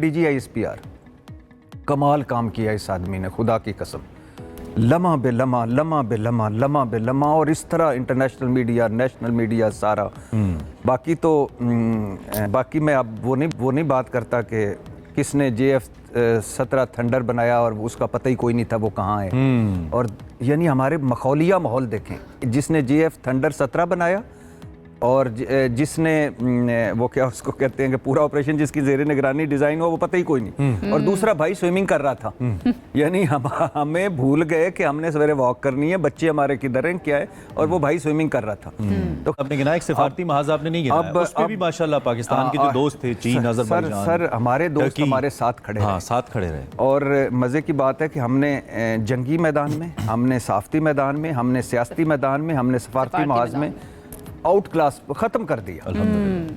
DGISPR कमाल काम किया इस आदमी ने, खुदा की कसम। लम्हा बे लम्हा, लम्हा बे लम्हा, लम्हा बे लम्हा, और इस तरह इंटरनेशनल मीडिया, नेशनल मीडिया सारा। बाकी तो बाकी मैं अब वो नहीं बात करता कि किसने JF-17 थंडर बनाया और उसका पता ही कोई नहीं था वो कहाँ है। और यानी हमारे मखौलिया माहौल देखें, जिसने JF थंडर 17 बनाया और जिसने वो क्या उसको कहते हैं कि पूरा ऑपरेशन जिसकी ज़ेरे निगरानी डिज़ाइन हुआ वो पता ही कोई नहीं। और दूसरा भाई स्विमिंग कर रहा था। यानी हमें भूल गए कि हमने सवेरे वॉक करनी है, बच्चे हमारे किधर हैं क्या है, और वो भाई स्विमिंग कर रहा था। तो आपने गिना एक सिफारती महाज आपने नहीं गिना, उस पे भी माशाल्लाह पाकिस्तान के जो दोस्त थे, चीन, अज़रबैजान, सर हमारे दोस्त हमारे साथ खड़े हाँ, साथ खड़े रहे। और मज़े की बात है कि हमने जंगी मैदान में, हमने साफ्ती मैदान में, हमने सियासती मैदान में, हमने सफारती महाज में आउट क्लास ख़त्म कर दिया।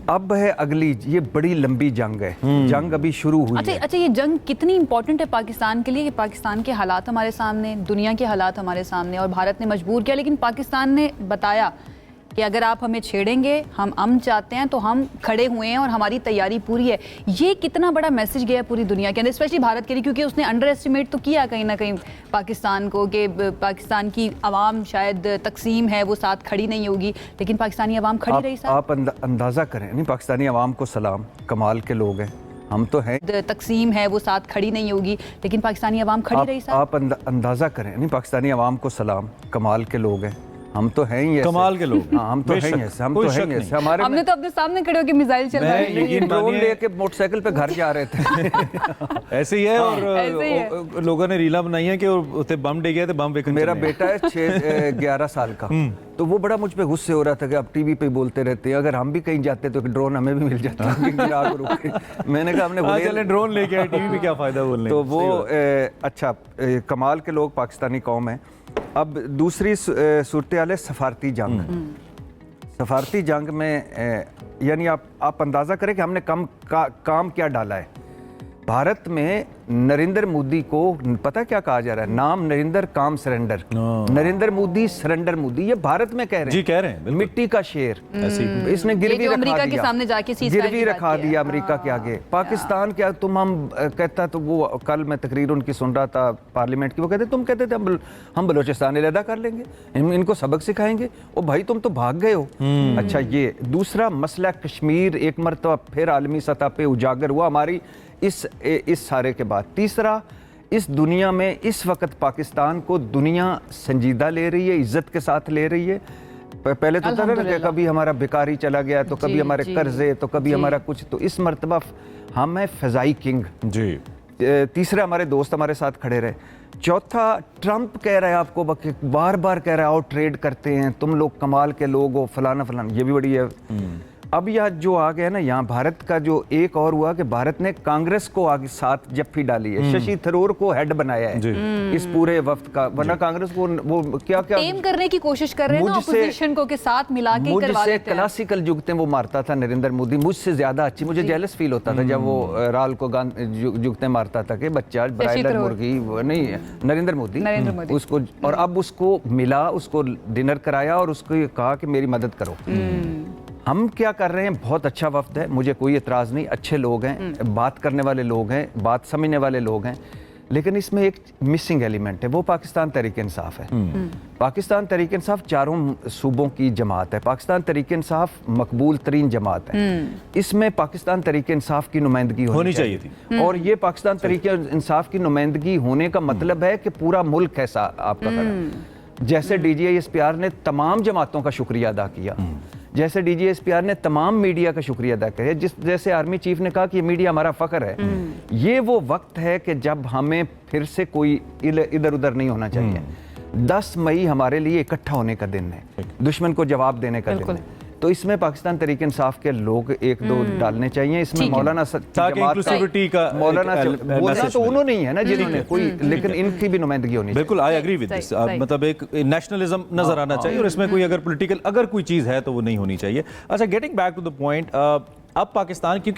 अब है अगली, ये बड़ी लंबी जंग है, जंग अभी शुरू हुई है। अच्छा, ये जंग कितनी इंपॉर्टेंट है पाकिस्तान के लिए कि पाकिस्तान के हालात हमारे सामने, दुनिया के हालात हमारे सामने, और भारत ने मजबूर किया, लेकिन पाकिस्तान ने बताया कि अगर आप हमें छेड़ेंगे, हम अमन चाहते हैं तो हम खड़े हुए हैं और हमारी तैयारी पूरी है। ये कितना बड़ा मैसेज गया पूरी दुनिया के अंदर, स्पेशली भारत के लिए, क्योंकि उसने अंडर एस्टिमेट तो किया कहीं ना कहीं पाकिस्तान को कि पाकिस्तान की आवाम शायद तकसीम है, वो साथ खड़ी नहीं होगी, लेकिन पाकिस्तानी आवाम खड़ी रही। आप अंदाज़ा करें, नहीं पाकिस्तानी आवाम को सलाम, कमाल के लोग हैं, हम तो हैं। तकसीम है वो साथ खड़ी नहीं होगी, लेकिन पाकिस्तानी आवाम खड़ी रही। आप अंदाज़ा करें, नहीं पाकिस्तानी आवाम को सलाम, कमाल के लोग हैं, हम तो हैं ही कमाल के लोग। हाँ, हम तो हैं ही, हम तो हैं ही। हमारे हमने तो अपने सामने खड़े होकर मिसाइल चला रहे हैं, ड्रोन लेके मोटरसाइकिल पे घर जा रहे थे। ऐसे ही है। और लोगों ने रीला बनाई है कि उसे बम डे गया, तो बम वेकन। मेरा बेटा है 11 साल का, तो वो बड़ा मुझ पे गुस्से हो रहा था कि आप टीवी पे बोलते रहते हैं, अगर हम भी कहीं जाते तो ड्रोन हमें भी मिल जाता। मैंने कहा हमने ड्रोन लेके आए, टीवी पे क्या फायदा बोलने। तो वो अच्छा, कमाल के लोग पाकिस्तानी कौम है। अब दूसरी सूरत हाल है सफारती जंग। सफारती जंग में यानी आप अंदाज़ा करें कि हमने काम क्या डाला है। भारत में नरेंद्र मोदी को पता क्या कहा जा रहा है, नाम नरेंद्र काम सरेंडर, नरेंद्र मोदी सरेंडर मोदी, ये भारत में कह रहे हैं। जी, कह रहे हैं मिट्टी का शेर। इसने गिरवी अमेरिका के सामने जाके गिरवी रखा दिया अमेरिका के आगे। पाकिस्तान क्या तुम, हम कहता, तो वो कल मैं तकरीर उनकी सुन रहा था पार्लियामेंट की, वो कहते तुम कहते थे हम बलोचिस्तान अलहदा कर लेंगे, इनको सबक सिखाएंगे। ओ भाई तुम तो भाग गए हो। अच्छा, ये दूसरा मसला कश्मीर एक मरतबा फिर आलमी सतह पे उजागर हुआ हमारी इस सारे के बाद। तीसरा, इस दुनिया में इस वक्त पाकिस्तान को दुनिया संजीदा ले रही है, इज्जत के साथ ले रही है। पहले तो था ना कि कभी हमारा बेकारी चला गया, तो कभी हमारे कर्जे, तो कभी हमारा कुछ, तो इस मरतबा हम है फजाई किंग जी। तीसरा, हमारे दोस्त हमारे साथ खड़े रहे। चौथा, ट्रंप कह रहा है आपको, बार बार कह रहा है और ट्रेड करते हैं, तुम लोग कमाल के लोग हो, फलाना फलाना, ये भी बड़ी है। अब यह जो आ गया ना, यहाँ भारत का जो एक और हुआ कि भारत ने कांग्रेस को आगे साथ जफ्फी डाली है, शशि थरूर को हेड बनाया है इस पूरे वक्त का, वरना कांग्रेस को वो क्या टेम करने की कोशिश कर रहे हैं ना, ऑपोजिशन को के साथ मिला के करवा लेते हैं। क्लासिकल जुगतें वो मारता था नरेंद्र मोदी, मुझसे ज्यादा अच्छी, मुझे जेलस फील होता था जब वो राल को जुगतें मारता था कि बच्चा ब्रायलर मुर्गी, नहीं नरेंद्र मोदी उसको, और अब उसको मिला, उसको डिनर कराया और उसको कहा कि मेरी मदद करो। हम क्या कर रहे हैं, बहुत अच्छा वफ्द है, मुझे कोई एतराज़ नहीं, अच्छे लोग हैं, बात करने वाले लोग हैं, बात समझने वाले लोग हैं, लेकिन इसमें एक मिसिंग एलिमेंट है, वो पाकिस्तान तहरीक इंसाफ है। पाकिस्तान तहरीक इंसाफ चारों सूबों की जमात है, पाकिस्तान तहरीक इंसाफ मकबूल तरीन जमात है, इसमें पाकिस्तान तहरीक इंसाफ की नुमाइंदगी होनी चाहिए थी। और ये पाकिस्तान तहरीक इंसाफ की नुमाइंदगी होने का मतलब है कि पूरा मुल्क है आपका खड़ा। जैसे DGISPR ने तमाम जमातों का शुक्रिया अदा किया, जैसे DGISPR ने तमाम मीडिया का शुक्रिया अदा किया, जैसे आर्मी चीफ ने कहा कि ये मीडिया हमारा फख्र है। ये वो वक्त है कि जब हमें फिर से कोई इधर उधर नहीं होना चाहिए। 10 मई हमारे लिए इकट्ठा होने का दिन है, दुश्मन को जवाब देने का दिन है। तो इसमें पाकिस्तान तहरीक इंसाफ के लोग एक दो डालने चाहिए। इसमें मौलाना बोलना तो उन्होंने ही है ना जिन्होंने कोई, लेकिन इनकी भी नुमाइंदगी होनी चाहिए। बिल्कुल, आई एग्री विद दिस। मतलब एक नेशनलिज्म नजर आना चाहिए, और इसमें कोई अगर पॉलिटिकल अगर कोई चीज है तो वो नहीं होनी चाहिए। अच्छा, getting back to the point, अब पाकिस्तान, क्योंकि